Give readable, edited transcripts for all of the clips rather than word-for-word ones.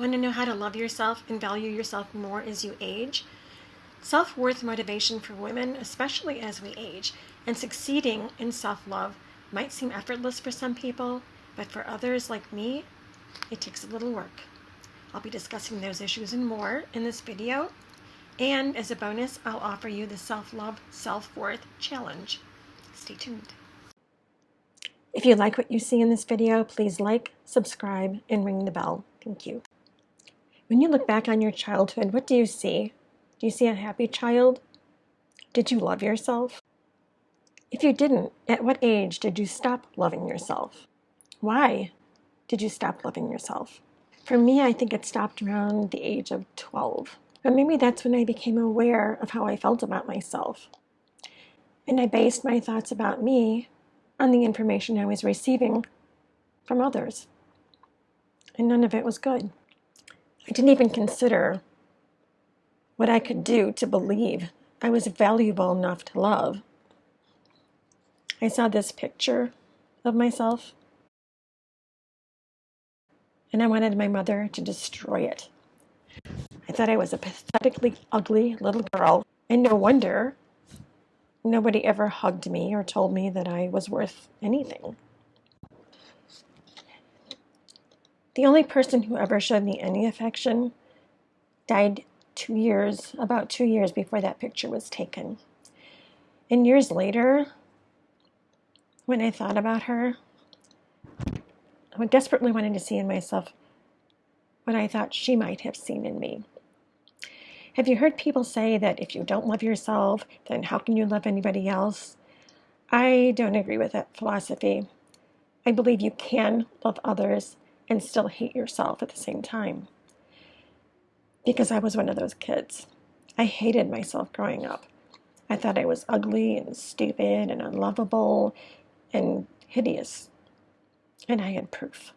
Want to know how to love yourself and value yourself more as you age? Self-worth motivation for women, especially as we age, and succeeding in self-love might seem effortless for some people, but for others like me, it takes a little work. I'll be discussing those issues and more in this video, and as a bonus, I'll offer you the Self-Love, Self-Worth Challenge. Stay tuned. If you like what you see in this video, please like, subscribe, and ring the bell. Thank you. When you look back on your childhood, what do you see? Do you see a happy child? Did you love yourself? If you didn't, at what age did you stop loving yourself? Why did you stop loving yourself? For me, I think it stopped around the age of 12. But maybe that's when I became aware of how I felt about myself. And I based my thoughts about me on the information I was receiving from others. And none of it was good. I didn't even consider what I could do to believe I was valuable enough to love. I saw this picture of myself, and I wanted my mother to destroy it. I thought I was a pathetically ugly little girl, and no wonder nobody ever hugged me or told me that I was worth anything. The only person who ever showed me any affection died about 2 years before that picture was taken. And years later, when I thought about her, I desperately wanted to see in myself what I thought she might have seen in me. Have you heard people say that if you don't love yourself, then how can you love anybody else? I don't agree with that philosophy. I believe you can love others and still hate yourself at the same time. Because I was one of those kids. I hated myself growing up. I thought I was ugly and stupid and unlovable and hideous. And I had proof.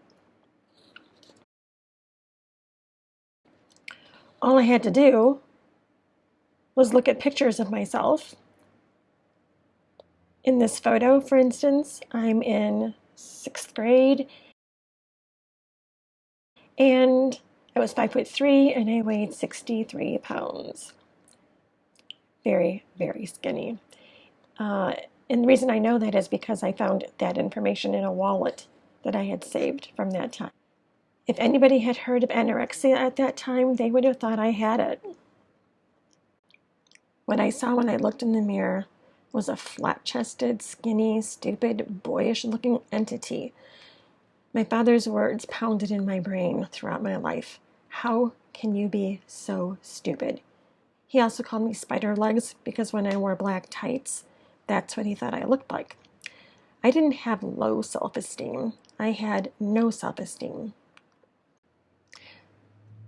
All I had to do was look at pictures of myself. In this photo, for instance, I'm in 6th grade, and I was 5'3", and I weighed 63 pounds. Very, very skinny. And the reason I know that is because I found that information in a wallet that I had saved from that time. If anybody had heard of anorexia at that time, they would have thought I had it. What I saw when I looked in the mirror was a flat-chested, skinny, stupid, boyish-looking entity. My father's words pounded in my brain throughout my life. How can you be so stupid? He also called me spider legs because when I wore black tights, that's what he thought I looked like. I didn't have low self-esteem. I had no self-esteem.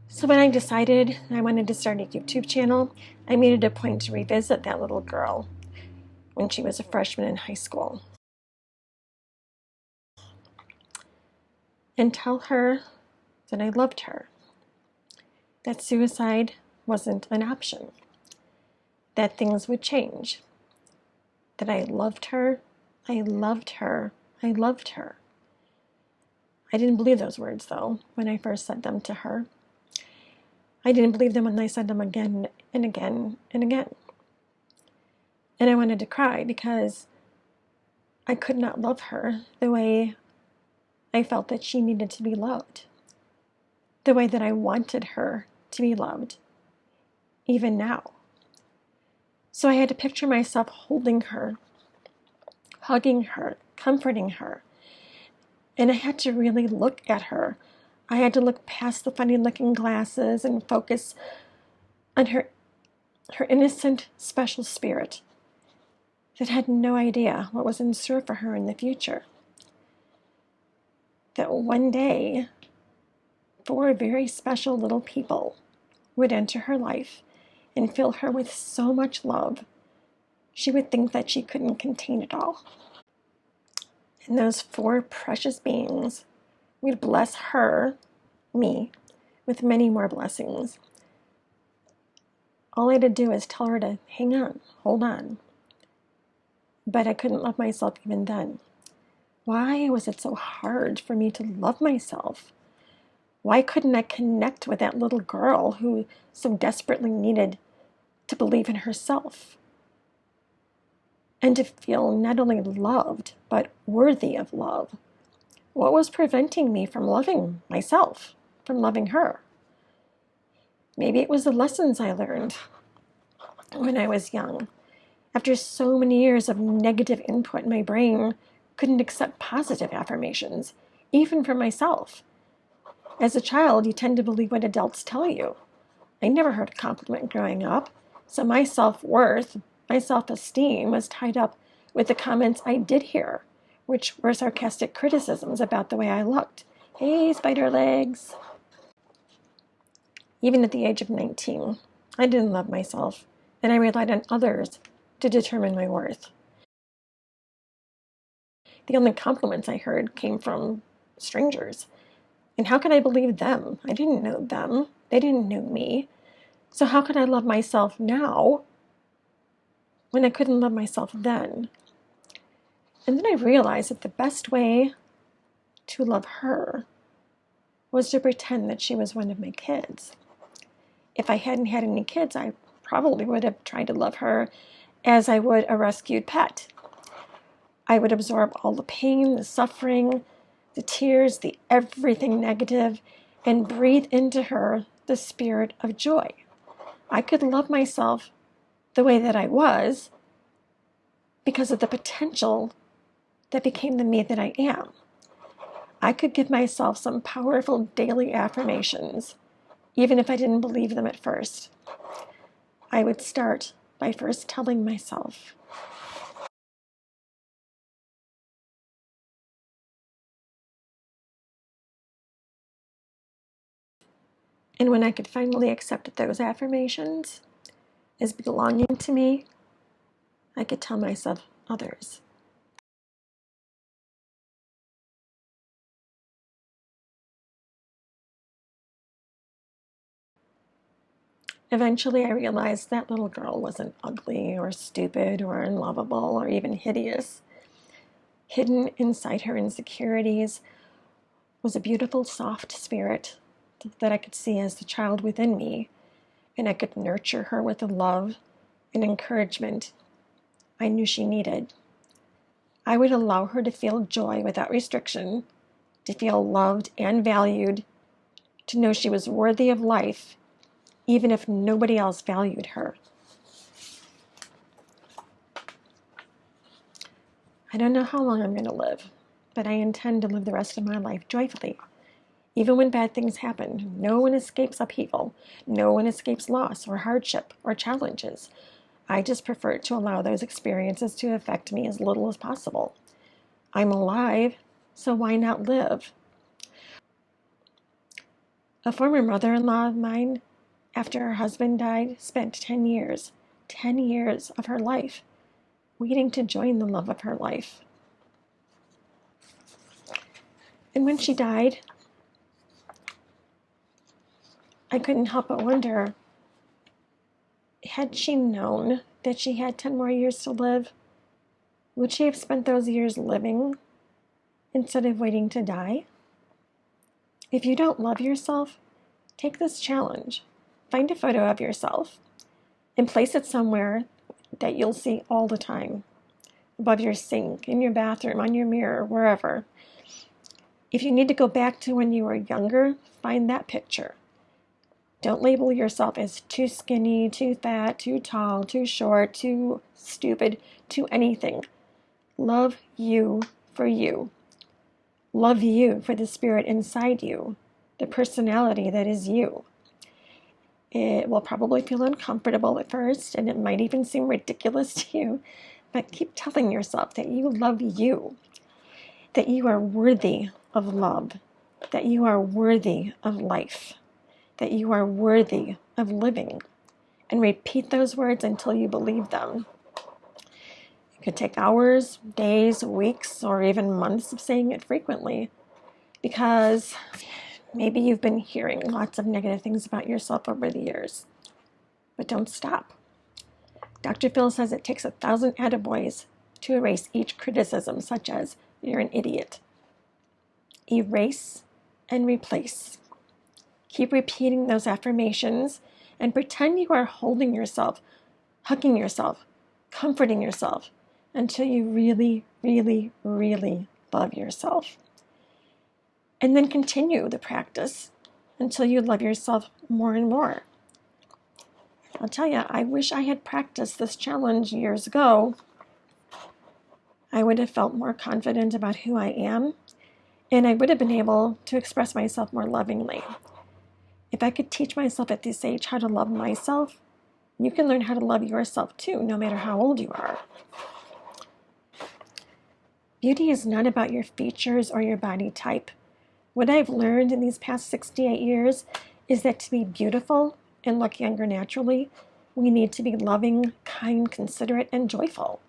So when I decided I wanted to start a YouTube channel, I made it a point to revisit that little girl when she was a freshman in high school and tell her that I loved her, that suicide wasn't an option, that things would change, that I loved her, I loved her, I loved her. I didn't believe those words, though, when I first said them to her. I didn't believe them when I said them again and again and again. And I wanted to cry because I could not love her the way I felt that she needed to be loved, the way that I wanted her to be loved, even now. So I had to picture myself holding her, hugging her, comforting her. And I had to really look at her. I had to look past the funny-looking glasses and focus on her innocent, special spirit that had no idea what was in store for her in the future. That one day, 4 very special little people would enter her life and fill her with so much love, she would think that she couldn't contain it all. And those 4 precious beings would bless her, me, with many more blessings. All I had to do is tell her to hang on, hold on. But I couldn't love myself even then. Why was it so hard for me to love myself? Why couldn't I connect with that little girl who so desperately needed to believe in herself and to feel not only loved, but worthy of love? What was preventing me from loving myself, from loving her? Maybe it was the lessons I learned when I was young. After so many years of negative input, my brain couldn't accept positive affirmations, even for myself. As a child, you tend to believe what adults tell you. I never heard a compliment growing up, so my self-worth, my self-esteem was tied up with the comments I did hear, which were sarcastic criticisms about the way I looked. Hey, spider legs. Even at the age of 19, I didn't love myself, and I relied on others to determine my worth. The only compliments I heard came from strangers. And how could I believe them? I didn't know them. They didn't know me. So how could I love myself now when I couldn't love myself then? And then I realized that the best way to love her was to pretend that she was one of my kids. If I hadn't had any kids, I probably would have tried to love her as I would a rescued pet. I would absorb all the pain, the suffering, the tears, the everything negative, and breathe into her the spirit of joy. I could love myself the way that I was because of the potential that became the me that I am. I could give myself some powerful daily affirmations, even if I didn't believe them at first. I would start by first telling myself, and when I could finally accept those affirmations as belonging to me, I could tell myself others. Eventually, I realized that little girl wasn't ugly or stupid or unlovable or even hideous. Hidden inside her insecurities was a beautiful, soft spirit that I could see as the child within me, and I could nurture her with the love and encouragement I knew she needed. I would allow her to feel joy without restriction, to feel loved and valued, to know she was worthy of life, even if nobody else valued her. I don't know how long I'm going to live, but I intend to live the rest of my life joyfully. Even when bad things happen, no one escapes upheaval. No one escapes loss or hardship or challenges. I just prefer to allow those experiences to affect me as little as possible. I'm alive, so why not live? A former mother-in-law of mine, after her husband died, spent 10 years of her life waiting to join the love of her life. And when she died, I couldn't help but wonder, had she known that she had 10 more years to live, would she have spent those years living instead of waiting to die? If you don't love yourself, take this challenge. Find a photo of yourself and place it somewhere that you'll see all the time. Above your sink, in your bathroom, on your mirror, wherever. If you need to go back to when you were younger, find that picture. Don't label yourself as too skinny, too fat, too tall, too short, too stupid, too anything. Love you for you. Love you for the spirit inside you, the personality that is you. It will probably feel uncomfortable at first, and it might even seem ridiculous to you, but keep telling yourself that you love you, that you are worthy of love, that you are worthy of life, that you are worthy of living, and repeat those words until you believe them. It could take hours, days, weeks, or even months of saying it frequently, because maybe you've been hearing lots of negative things about yourself over the years. But don't stop. Dr. Phil says it takes 1,000 attaboys to erase each criticism, such as, "You're an idiot." Erase and replace. Keep repeating those affirmations and pretend you are holding yourself, hugging yourself, comforting yourself until you really, really, really love yourself. And then continue the practice until you love yourself more and more. I'll tell you, I wish I had practiced this challenge years ago. I would have felt more confident about who I am, and I would have been able to express myself more lovingly. If I could teach myself at this age how to love myself, you can learn how to love yourself too, no matter how old you are. Beauty is not about your features or your body type. What I've learned in these past 68 years is that to be beautiful and look younger naturally, we need to be loving, kind, considerate, and joyful.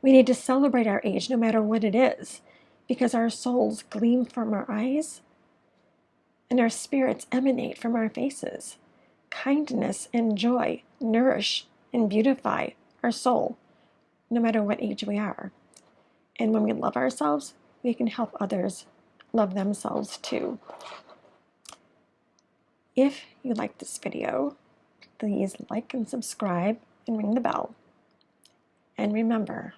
We need to celebrate our age no matter what it is, because our souls gleam from our eyes and our spirits emanate from our faces. Kindness and joy nourish and beautify our soul, no matter what age we are. And when we love ourselves, we can help others love themselves too. If you like this video, please like and subscribe and ring the bell. And remember,